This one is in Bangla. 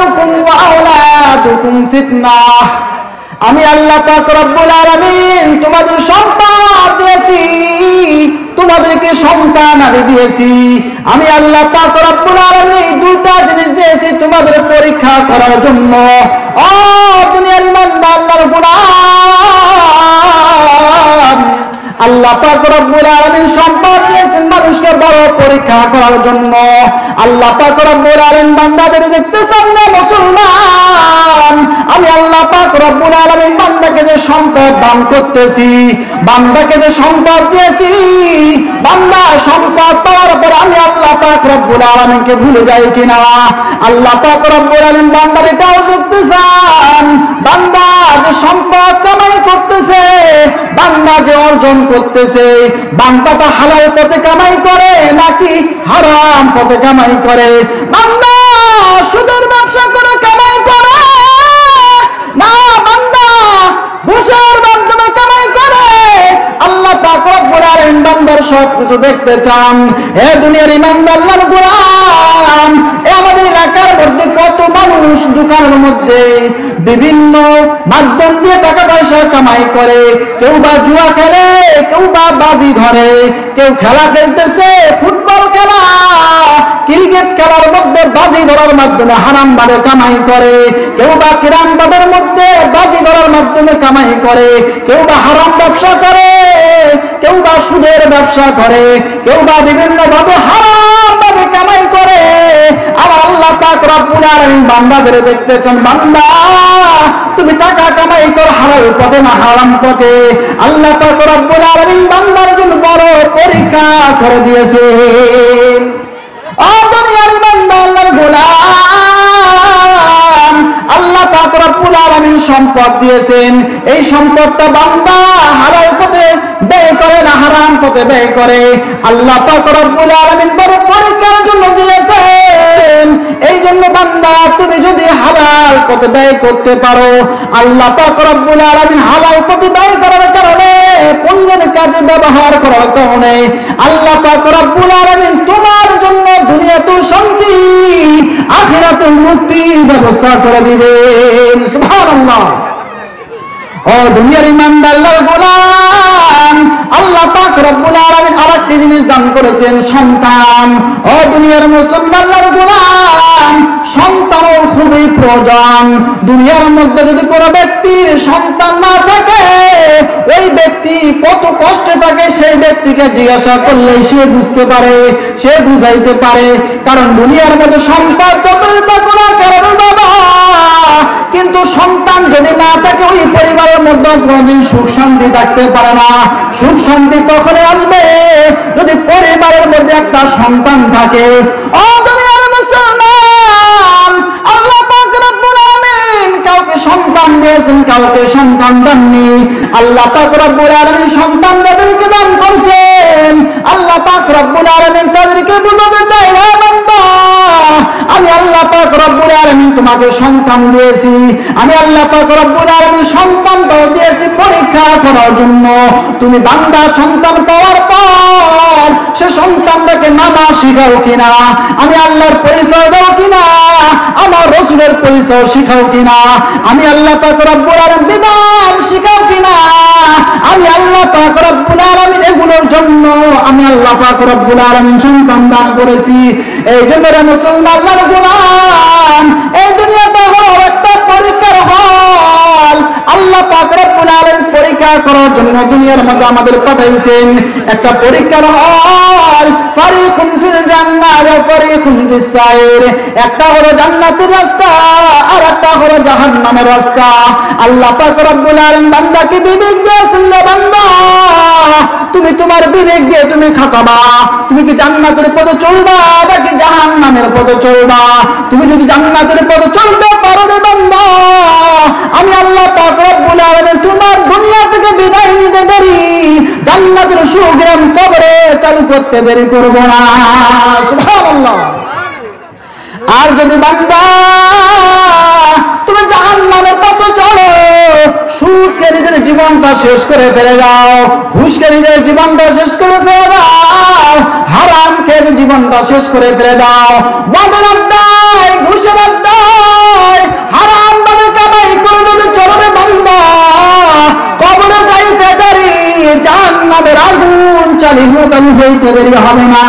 আমওয়ালুকুম ওয়া আওলাদুকুম ফিতনাহ। আমি আল্লাহ পাক রব্বুল আলামিন তোমাদের সম্পদ দিয়েছি, তোমাদেরকে সন্তান আদি দিয়েছি। আমি আল্লাহ পাক রব্বুল আলামিন দুটো জিনিস দিয়েছি তোমাদের পরীক্ষা করার জন্য। ও দুনিয়ার ইমানদার আল্লাহর গোলাম, আল্লাহ পাক রব্বুল আলামিন সম্পদ দিয়েছেন মানুষকে বড় পরীক্ষা করার জন্য। আল্লাহ পাক রব্বুল আলামিন বান্দাদের দেখতেছেন না মুসলমান, আমি আল্লাহ পাক রব্বুল আলামিন বান্দাকে যে সম্পদ দান করতেছি, বান্দাকে যে সম্পদ দিয়েছি, বান্দা সম্পদ পাওয়ার পর আমি আল্লাহ পাক রব্বুল আলামিনকে ভুলে যাই কিনা। আল্লাহ পাক রব্বুল আলামিন বান্দার এটাও দেখতেছেন, বান্দা যে সম্পদ কামাই করতেছে, বান্দা যে অর্জন করতেছে, বান্দাটা হালাল পথে কামাই করে নাকি হারাম পথে কামাই করে। বান্দা সুদের ব্যবসা করে কামাই করে না, বান্দা ঘুষের মাধ্যমে কামাই করে। আল্লাহ পাক রব্বুল আলামিন বান্দার সবকিছু দেখতে চান। হে দুনিয়ার ইমানদার আল্লাহর গোলাম, আমাদের এলাকার মধ্যে কত মানুষ দোকানের মধ্যে বিভিন্ন মাধ্যম দিয়ে টাকা পয়সা কামাই করে। কেউ বা জুয়া খেলে, কেউ বা বাজি ধরে, কেউ খেলা খেলতেছে, ফুটবল খেলা, ক্রিকেট খেলার মধ্যে বাজি ধরার মাধ্যমে হারাম ভাবে কামাই করে। কেউ বা কিরাম বাদের মধ্যে বাজি ধরার মাধ্যমে কামাই করে। কেউ বা হারাম ব্যবসা করে, কেউ বা সুদের ব্যবসা করে, কেউ বা বিভিন্ন ভাবে হারাম ভাবে কামাই করে। আমার আল্লাহ পাক রব্বুল আলামিন বান্দাদের দেখতেছেন, বান্দা তুমি টাকা কামাই করো হালাল পথে না হারাম পথে। আল্লাহ পাক রব্বুল আলামিন বান্দার জন্য বড় পরীক্ষা করে দিয়েছেন। ও দুনিয়ার ইমানদার আল্লাহর গোলাম, আল্লাহ পাক রব্বুল আলামিন সম্পদ দিয়েছেন, এই সম্পদটা বান্দা হালাল পথে ব্যয় করে না হারাম পথে ব্যয় করে। আল্লাহ পাক রব্বুল আলামিন বড় পরীক্ষার জন্য দিয়েছেন। এই জন্য বান্দা তুমি যদি হালাল পথে ব্যয় করতে পারো, আল্লাহ পাক রব্বুল আলামিন হালাল পথে ব্যয় করার কারণে, পুণ্যের কাজে ব্যবহার করার কারণে আল্লাহ পাক রব্বুল আলামিন তোমার জন্য দুনিয়াতেও শান্তি, আখিরাতেও মুক্তির ব্যবস্থা করে দিবেন। সুবহানাল্লাহ। ও দুনিয়ার ইমানদার আল্লাহর গোলাম, আল্লাহ পাক রব্বুল আলামিন আরেকটি জিনিস দান করেছেন, সন্তান। ও দুনিয়ার মুসলমান আল্লাহর গোলাম, সন্তানও খুবই প্রয়োজন। দুনিয়ার মধ্যে যদি কোনো ব্যক্তির সন্তান না থাকে, ওই ব্যক্তি কত কষ্টে থাকে সেই ব্যক্তিকে জিজ্ঞাসা করলে সে বুঝতে পারে, সে বুঝাইতে পারে। কারণ দুনিয়ার মধ্যে সম্পদ যতই থাকুক না কেন বাবা, কিন্তু সন্তান যদি না থাকে ওই পরিবারের মধ্যে কোনোদিন সুখ শান্তি থাকতে পারে না। সুখ শান্তি তখনই আসবে যদি পরিবারের মধ্যে একটা সন্তান থাকে। ও দুনিয়ার মুসলমান, আল্লাহ পাক রব্বুল আলামিন কাউকে সন্তান দিয়েছেন, কাউকে সন্তান দেননি। আল্লাহ পাক রব্বুল আলামিন সন্তান যাদেরকে দান করছেন, আল্লাহ পাক রব্বুল আলামিন তাদেরকে বুঝাতে চাই, হে বান্দা আমি আল্লাহ পাক রব্বুল আলামিন তোমাকে সন্তান দিয়েছি। আমি আল্লাহ পাক রব্বুল আলামিন সন্তানটাও দিয়েছি পরীক্ষা করার জন্য। তুমি বান্দা সন্তান পাওয়ার পর সে সন্তানটাকে নামাজ শিখাও কিনা, আমি আল্লাহর পরিচয় দাও কিনা, আমার রাসূলের পরিচয় শিখাও কিনা, আমি আল্লাহ পাক রব্বুল আলামিন বিধান শিখাও কিনা, আমি আল্লাহ পাক রব্বুল আলামিন এগুলোর জন্য আমি আল্লাহ পাক রব্বুল আলামিন সন্তান দান করেছি। এই জন্য রে মুসলমান আল্লাহর গোলাম, এই দুনিয়াটা হলো একটা পরীক্ষার হল। আল্লাহ পাক রব্বুল আলামিন পরীক্ষা করার জন্য দুনিয়ার মধ্যে আমাদের পাঠাইছেন, একটা পরীক্ষার হল। ফারিকুন ফিল জান্নাহ ওয়া ফারিকুন ফিস সাইর, একটা হলো জান্নাতের রাস্তা আর একটা হলো জাহান্নামের রাস্তা। আল্লাহ পাক রব্বুল আলামিন বান্দাকে বিবেক দিয়েছেন, রে বান্দা তুমি তোমার বিবেক দিয়ে তুমি খাটাবা, তুমি কি জান্নাতের পথে চলবা নাকি জাহান্নামের পথে চলবা। তুমি যদি জান্নাতের পথে চলতে পারো রে বান্দা, আমি আল্লাহ পাক রব্বুল আলামিন তোমার দুনিয়া থেকে বিদায় নিতে দেরি, জান্নাতের সুগ্রাম কবরে চালু করতে দেরি করব না। সুবহানাল্লাহ। আর যদি বান্দা তুমি জাহান্নামের পথে চলো, সুদকে নিজের জীবনটা শেষ করে ফেলে দাও, ঘুষকে নিজের জীবনটা শেষ করে ফেলে দাও, হারামকে জীবনটা শেষ করে ফেলে দাও, মদের আড্ডায় ঘুষের আড্ডায় জাহান্নামের আগুন চালু হইতে দেরি হবে না।